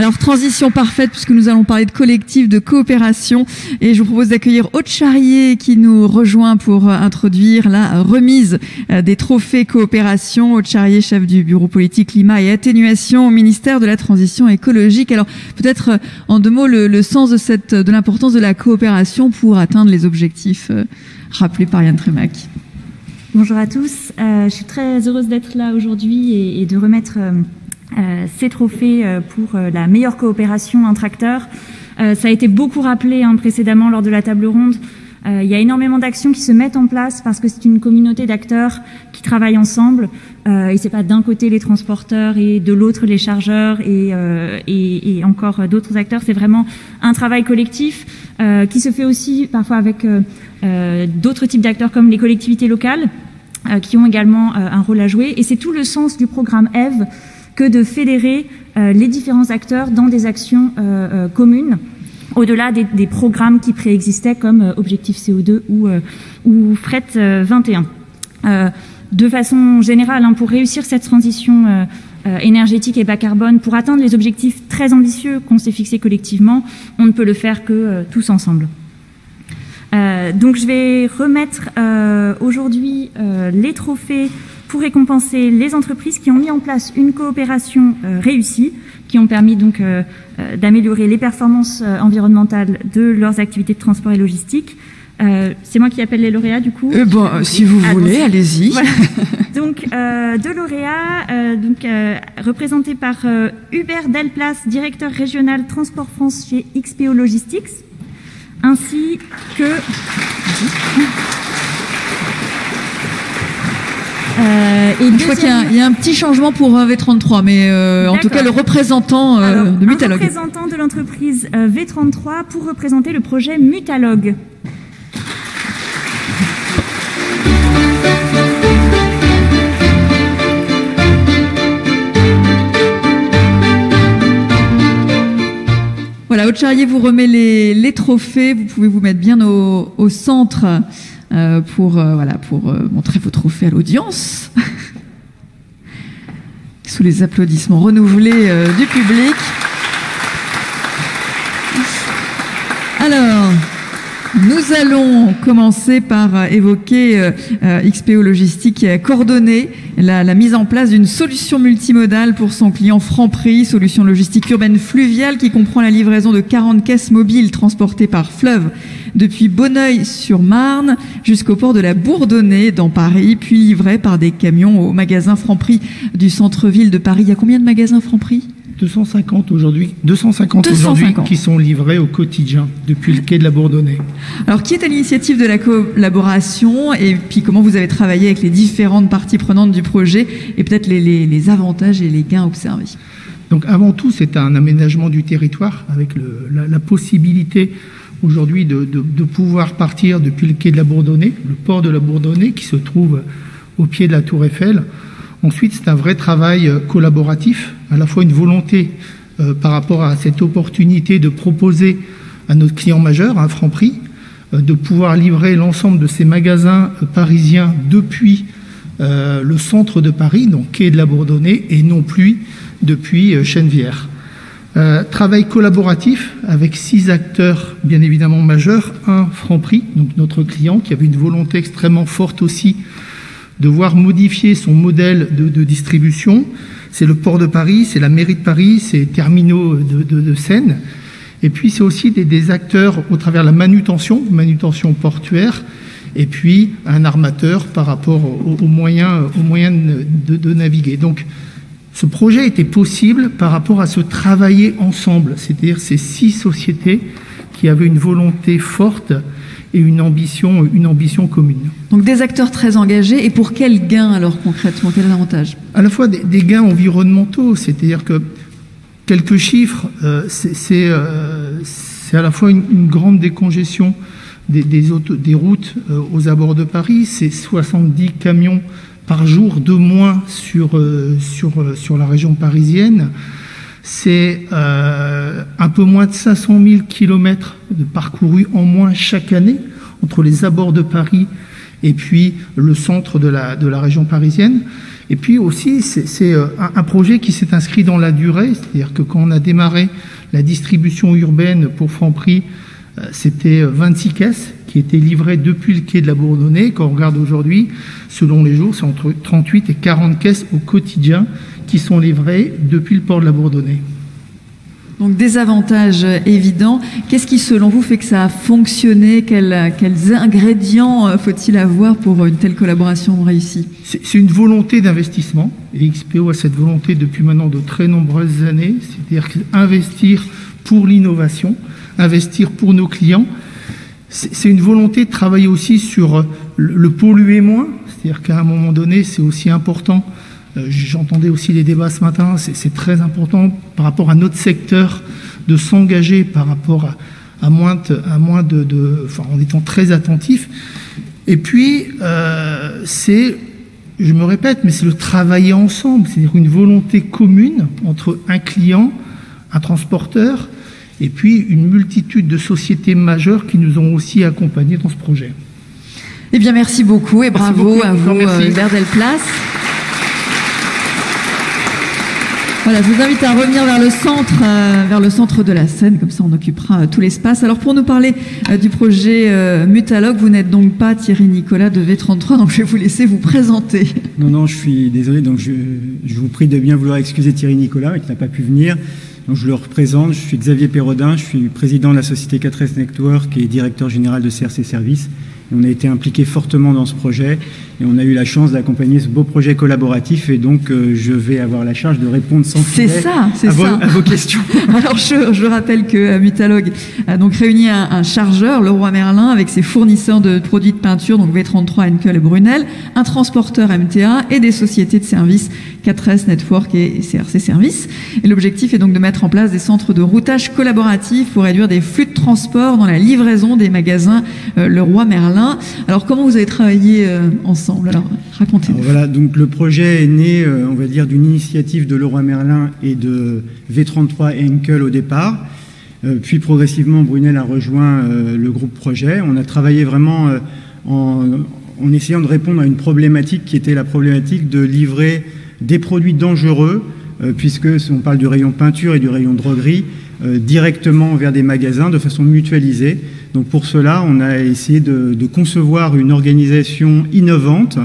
Alors, transition parfaite puisque nous allons parler de collectif, de coopération. Et je vous propose d'accueillir Aude Charrier qui nous rejoint pour introduire la remise des trophées coopération. Aude Charrier, chef du bureau politique climat et atténuation au ministère de la Transition écologique. Alors, peut-être en deux mots, le sens de l'importance de la coopération pour atteindre les objectifs rappelés par Yann Trémac. Bonjour à tous. Je suis très heureuse d'être là aujourd'hui et de remettre ces trophées pour la meilleure coopération entre acteurs. Ça a été beaucoup rappelé précédemment lors de la table ronde. Il y a énormément d'actions qui se mettent en place parce que c'est une communauté d'acteurs qui travaillent ensemble. Et c'est pas d'un côté les transporteurs et de l'autre les chargeurs et encore d'autres acteurs. C'est vraiment un travail collectif qui se fait aussi parfois avec d'autres types d'acteurs comme les collectivités locales qui ont également un rôle à jouer. Et c'est tout le sens du programme EVE que de fédérer les différents acteurs dans des actions communes, au-delà des programmes qui préexistaient comme Objectif CO2 ou Fret 21. De façon générale, pour réussir cette transition énergétique et bas carbone, pour atteindre les objectifs très ambitieux qu'on s'est fixés collectivement, on ne peut le faire que tous ensemble. Donc je vais remettre aujourd'hui les trophées pour récompenser les entreprises qui ont mis en place une coopération réussie, qui ont permis donc d'améliorer les performances environnementales de leurs activités de transport et logistique. C'est moi qui appelle les lauréats du coup. Si vous voulez, allez-y. Voilà. Donc deux lauréats, représentés par Hubert Delplace, directeur régional Transport France chez XPO Logistics, ainsi que je crois qu'il y a un petit changement pour V33, mais en tout cas le représentant de Mutalog. Le représentant de l'entreprise V33 pour représenter le projet Mutalog. Voilà, Aude Charrier vous remet les trophées. Vous pouvez vous mettre bien au centre pour montrer vos trophées à l'audience. Sous les applaudissements renouvelés du public. Alors, nous allons commencer par évoquer XPO Logistique qui a coordonné la mise en place d'une solution multimodale pour son client Franprix, solution logistique urbaine fluviale qui comprend la livraison de 40 caisses mobiles transportées par fleuve depuis Bonneuil-sur-Marne jusqu'au port de la Bourdonnais dans Paris, puis livrées par des camions au magasin Franprix du centre-ville de Paris. Il y a combien de magasins Franprix ? 250 aujourd'hui qui sont livrés au quotidien depuis le quai de la Bourdonnais. Alors, qui est à l'initiative de la collaboration et puis comment vous avez travaillé avec les différentes parties prenantes du projet et peut-être les avantages et les gains observés? Donc, avant tout, c'est un aménagement du territoire avec la possibilité aujourd'hui de pouvoir partir depuis le quai de la Bourdonnais, le port de la Bourdonnais qui se trouve au pied de la Tour Eiffel. Ensuite, c'est un vrai travail collaboratif, à la fois une volonté par rapport à cette opportunité de proposer à notre client majeur, à Franprix, de pouvoir livrer l'ensemble de ces magasins parisiens depuis le centre de Paris, donc quai de la Bourdonnais, et non plus depuis Chennevières. Travail collaboratif avec 6 acteurs bien évidemment majeurs. Un, Franprix, donc notre client, qui avait une volonté extrêmement forte aussi de voir modifier son modèle de distribution. C'est le port de Paris, c'est la mairie de Paris, c'est les terminaux de Seine. Et puis c'est aussi des acteurs au travers de la manutention portuaire, et puis un armateur par rapport aux moyens de naviguer. Donc ce projet était possible par rapport à se travailler ensemble, c'est-à-dire ces 6 sociétés qui avaient une volonté forte et une ambition commune. Donc des acteurs très engagés, et pour quel gain alors concrètement, quel avantage? À la fois des gains environnementaux, c'est-à-dire que quelques chiffres, c'est à la fois une grande décongestion des routes aux abords de Paris, c'est 70 camions par jour de moins sur la région parisienne. C'est un peu moins de 500 000 kilomètres de parcourus en moins chaque année entre les abords de Paris et puis le centre de la région parisienne. Et puis aussi, c'est un projet qui s'est inscrit dans la durée, c'est-à-dire que quand on a démarré la distribution urbaine pour Franprix, c'était 26 caisses qui étaient livrées depuis le quai de la Bourdonnais. Quand on regarde aujourd'hui, selon les jours, c'est entre 38 et 40 caisses au quotidien qui sont livrées depuis le port de la Bourdonnais. Donc des avantages évidents. Qu'est-ce qui, selon vous, fait que ça a fonctionné? Quels ingrédients faut-il avoir pour une telle collaboration réussie? C'est une volonté d'investissement. Et XPO a cette volonté depuis maintenant de très nombreuses années. C'est-à-dire investir pour l'innovation, investir pour nos clients. C'est une volonté de travailler aussi sur le polluer moins. C'est-à-dire qu'à un moment donné, c'est aussi important. J'entendais aussi les débats ce matin, c'est très important par rapport à notre secteur de s'engager par rapport à moins de enfin, en étant très attentif. Et puis, je me répète, mais c'est le travailler ensemble, c'est-à-dire une volonté commune entre un client, un transporteur, et puis une multitude de sociétés majeures qui nous ont aussi accompagnés dans ce projet. Eh bien, merci beaucoup et bravo à vous, Hubert Delplace. Voilà, je vous invite à revenir vers le centre de la scène, comme ça on occupera tout l'espace. Alors pour nous parler du projet Mutalogue, vous n'êtes donc pas Thierry Nicolas de V33, donc je vais vous laisser vous présenter. Non, je suis désolé, donc je vous prie de bien vouloir excuser Thierry Nicolas qui n'a pas pu venir. Donc je le représente, je suis Xavier Perrodin, je suis président de la société 4S Network et directeur général de CRC Services. On a été impliqué fortement dans ce projet et on a eu la chance d'accompagner ce beau projet collaboratif et donc je vais avoir la charge de répondre sans filet à vos questions. Alors je rappelle que Mutalogue a donc réuni un chargeur, Leroy Merlin, avec ses fournisseurs de produits de peinture, donc V33, Henkel et Brunel, un transporteur MTA et des sociétés de services 4S Network et CRC Services. Et l'objectif est donc de mettre en place des centres de routage collaboratifs pour réduire des flux de transport dans la livraison des magasins Leroy Merlin. Alors, comment vous avez travaillé ensemble? Alors, racontez-nous. Voilà, donc le projet est né, on va dire, d'une initiative de Leroy Merlin et de V33 et Henkel au départ. Puis, progressivement, Brunel a rejoint le groupe projet. On a travaillé vraiment en essayant de répondre à une problématique qui était la problématique de livrer des produits dangereux, puisque on parle du rayon peinture et du rayon droguerie, directement vers des magasins de façon mutualisée. Donc pour cela, on a essayé de concevoir une organisation innovante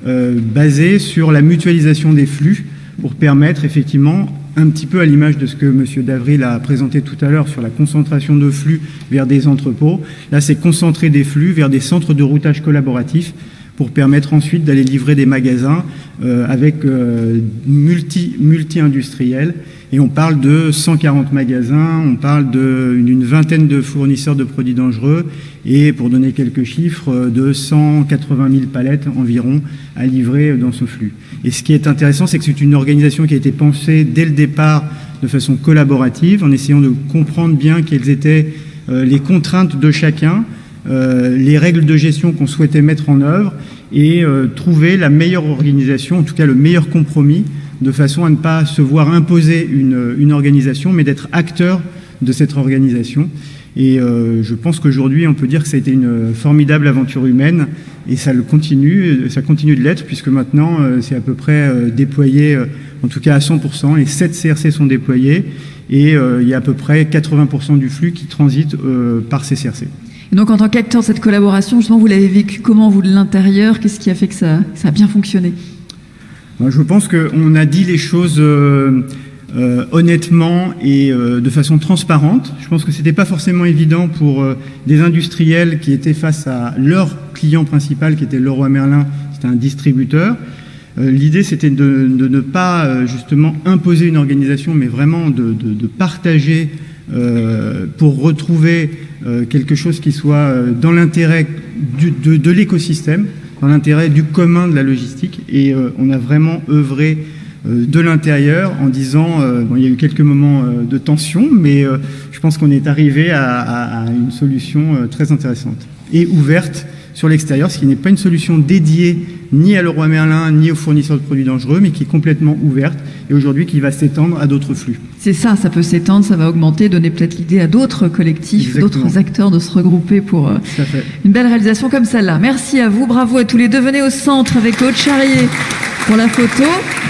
basée sur la mutualisation des flux pour permettre effectivement, un petit peu à l'image de ce que M. Davril a présenté tout à l'heure sur la concentration de flux vers des entrepôts, là c'est concentrer des flux vers des centres de routage collaboratif pour permettre ensuite d'aller livrer des magasins avec multi-industriels. Et on parle de 140 magasins, on parle d'une vingtaine de fournisseurs de produits dangereux et, pour donner quelques chiffres, de 180 000 palettes environ à livrer dans ce flux. Et ce qui est intéressant, c'est que c'est une organisation qui a été pensée dès le départ de façon collaborative, en essayant de comprendre bien quelles étaient les contraintes de chacun, les règles de gestion qu'on souhaitait mettre en œuvre et trouver la meilleure organisation, en tout cas le meilleur compromis, de façon à ne pas se voir imposer une organisation, mais d'être acteur de cette organisation. Et je pense qu'aujourd'hui, on peut dire que ça a été une formidable aventure humaine, et ça continue de l'être, puisque maintenant, c'est à peu près déployé, en tout cas à 100%, les 7 CRC sont déployés, et il y a à peu près 80% du flux qui transite par ces CRC. Et donc, en tant qu'acteur de cette collaboration, justement, vous l'avez vécu comment, vous, de l'intérieur? Qu'est-ce qui a fait que ça a bien fonctionné? Je pense qu'on a dit les choses honnêtement et de façon transparente. Je pense que c'était pas forcément évident pour des industriels qui étaient face à leur client principal, qui était Leroy Merlin, c'était un distributeur. L'idée, c'était de ne pas justement imposer une organisation, mais vraiment de partager pour retrouver quelque chose qui soit dans l'intérêt de l'écosystème, dans l'intérêt du commun de la logistique. Et on a vraiment œuvré de l'intérieur en disant, bon, il y a eu quelques moments de tension, mais je pense qu'on est arrivé à une solution très intéressante et ouverte sur l'extérieur, ce qui n'est pas une solution dédiée ni à Leroy Merlin, ni aux fournisseurs de produits dangereux, mais qui est complètement ouverte et aujourd'hui qui va s'étendre à d'autres flux. C'est ça, ça peut s'étendre, ça va augmenter, donner peut-être l'idée à d'autres collectifs, d'autres acteurs de se regrouper pour une belle réalisation comme celle-là. Merci à vous, bravo à tous les deux. Venez au centre avec Aude Charrier. pour la photo.